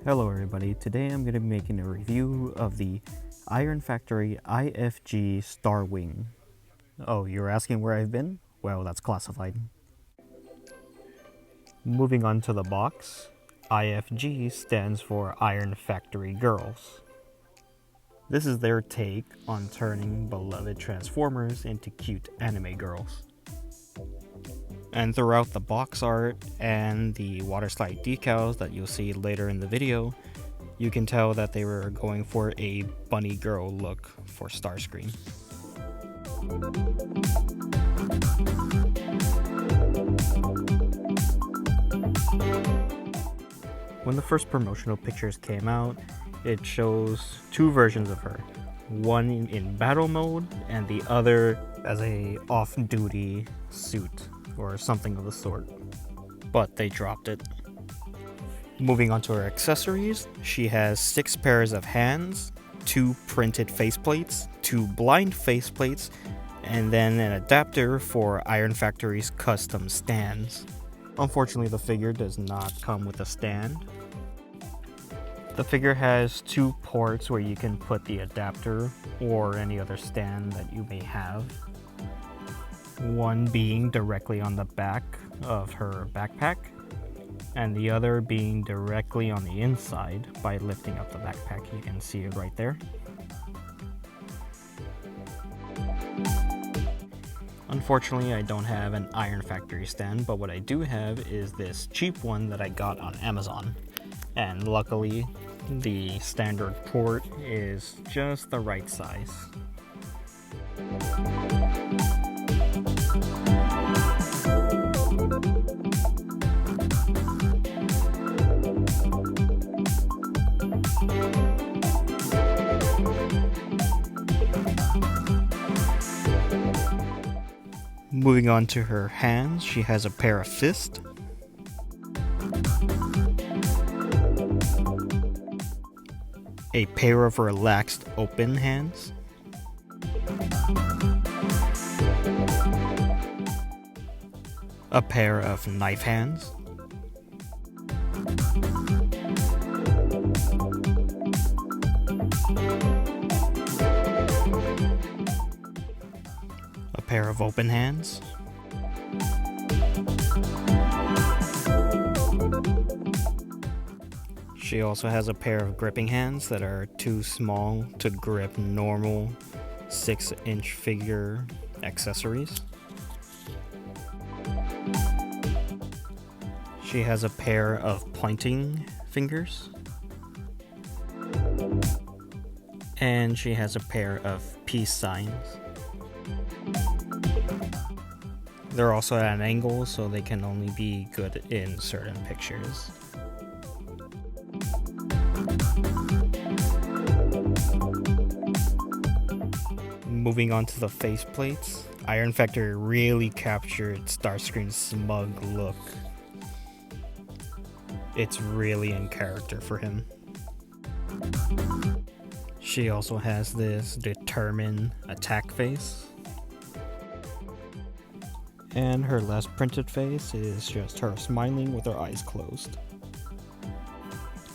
Hello everybody, today I'm going to be making a review of the Iron Factory IFG Starwing. Oh, you're asking where I've been? Well, that's classified. Moving on to the box, IFG stands for Iron Factory Girls. This is their take on turning beloved Transformers into cute anime girls. And throughout the box art and the water slide decals that you'll see later in the video, you can tell that they were going for a bunny girl look for Starscream. When the first promotional pictures came out, it shows two versions of her. One in battle mode and the other as a off-duty suit or something of the sort. But they dropped it. Moving on to her accessories, she has 6 pairs of hands, 2 printed faceplates, 2 blind faceplates, and then an adapter for Iron Factory's custom stands. Unfortunately, the figure does not come with a stand. The figure has 2 ports where you can put the adapter or any other stand that you may have. One being directly on the back of her backpack, and the other being directly on the inside by lifting up the backpack. You can see it right there. Unfortunately, I don't have an Iron Factory stand, but what I do have is this cheap one that I got on Amazon. And luckily, the standard port is just the right size. Moving on to her hands, she has a pair of fists, a pair of relaxed open hands, a pair of knife hands, a pair of open hands, she also has a pair of gripping hands that are too small to grip normal 6-inch figure accessories. She has a pair of pointing fingers. And she has a pair of peace signs. They're also at an angle, so they can only be good in certain pictures. Moving on to the faceplates, Iron Factory really captured Starscream's smug look. It's really in character for him. She also has this determined attack face. And her last printed face is just her smiling with her eyes closed.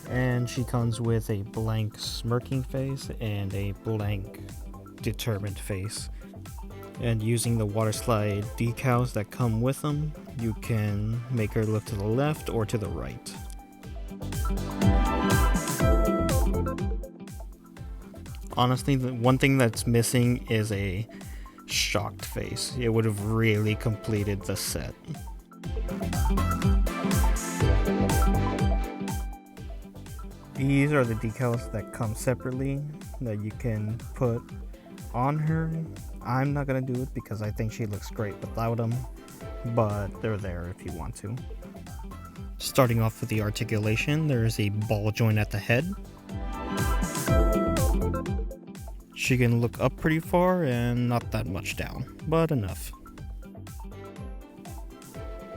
And she comes with a blank smirking face and a blank determined face. And using the water slide decals that come with them, you can make her look to the left or to the right. Honestly, the one thing that's missing is a shocked face. It would have really completed the set. These are the decals that come separately that you can put on her. I'm not gonna do it because I think she looks great without them, but they're there if you want to. Starting off with the articulation, there is a ball joint at the head. She can look up pretty far and not that much down, but enough.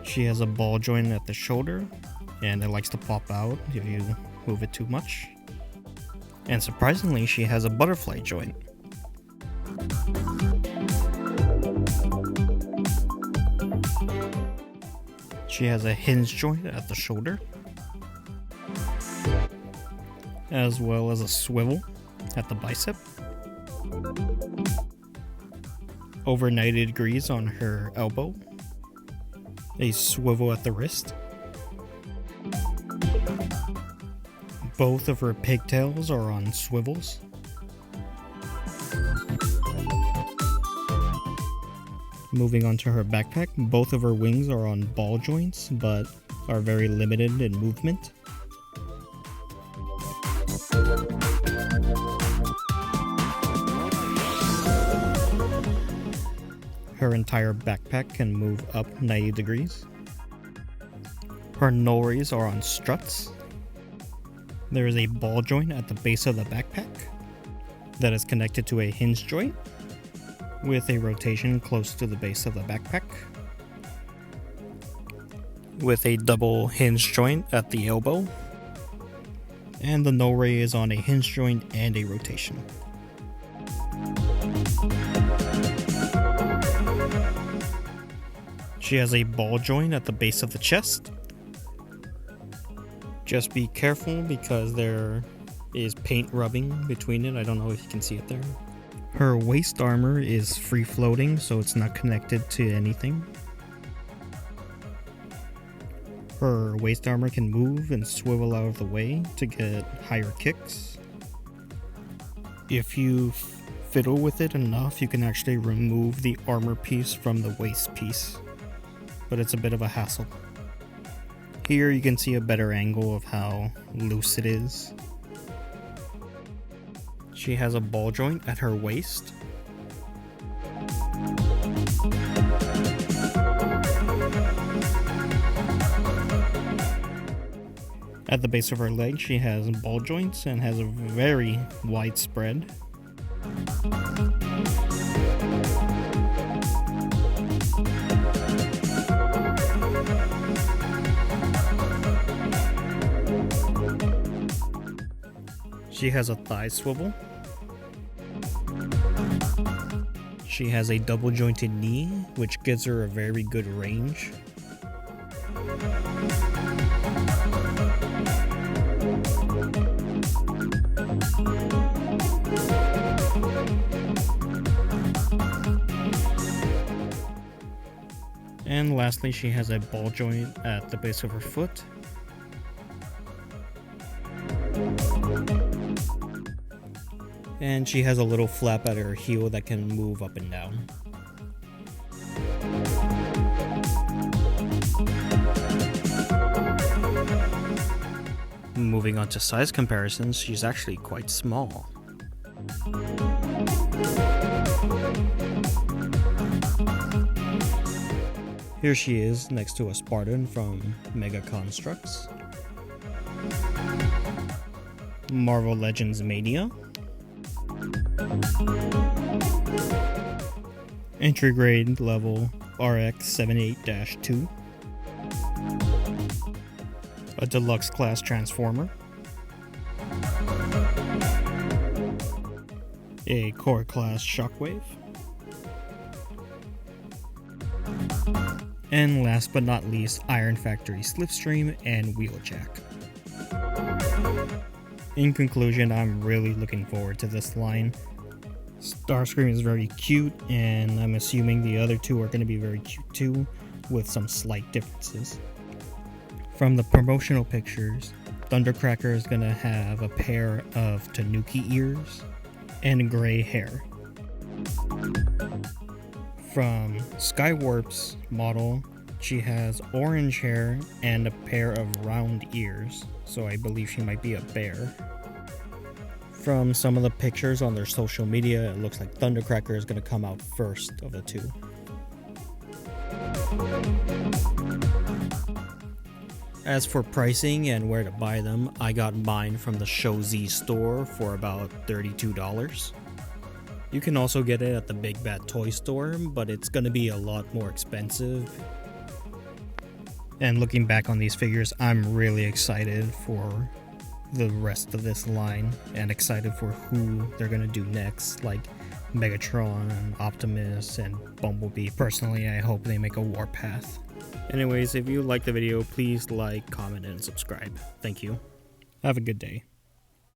She has a ball joint at the shoulder, and it likes to pop out if you move it too much. And surprisingly, she has a butterfly joint. She has a hinge joint at the shoulder. as well as a swivel at the bicep. Over 90 degrees on her elbow. A swivel at the wrist. Both of her pigtails are on swivels. Moving on to her backpack, both of her wings are on ball joints, but are very limited in movement. Her entire backpack can move up 90 degrees. Her nori's are on struts. There is a ball joint at the base of the backpack that is connected to a hinge joint with a rotation close to the base of the backpack, with a double hinge joint at the elbow, and the nori is on a hinge joint and a rotation. She has a ball joint at the base of the chest. Just be careful because there is paint rubbing between it. I don't know if you can see it there. Her waist armor is free floating, so it's not connected to anything. Her waist armor can move and swivel out of the way to get higher kicks. If you fiddle with it enough, you can actually remove the armor piece from the waist piece, but it's a bit of a hassle. Here you can see a better angle of how loose it is. She has a ball joint at her waist. At the base of her leg, she has ball joints and has a very wide spread. She has a thigh swivel. She has a double jointed knee, which gives her a very good range. And lastly, she has a ball joint at the base of her foot. And she has a little flap at her heel that can move up and down. Moving on to size comparisons, she's actually quite small. Here she is next to a Spartan from Mega Constructs. Marvel Legends Mania. Entry grade level RX-78-2. A deluxe class transformer. A core class shockwave. And last but not least, Iron Factory Slipstream and Wheeljack. In conclusion, I'm really looking forward to this line. Starscream is very cute, and I'm assuming the other two are going to be very cute too, with some slight differences. From the promotional pictures, Thundercracker is going to have a pair of Tanuki ears and gray hair. From Skywarp's model, she has orange hair and a pair of round ears, so I believe she might be a bear. From some of the pictures on their social media, it looks like Thundercracker is going to come out first of the two. As for pricing and where to buy them, I got mine from the Show Z store for about $32. You can also get it at the Big Bad Toy Store, but it's going to be a lot more expensive. And looking back on these figures, I'm really excited for the rest of this line and excited for who they're going to do next, like Megatron, Optimus, and Bumblebee. Personally, I hope they make a Warpath. Anyways, if you liked the video, please like, comment, and subscribe. Thank you. Have a good day.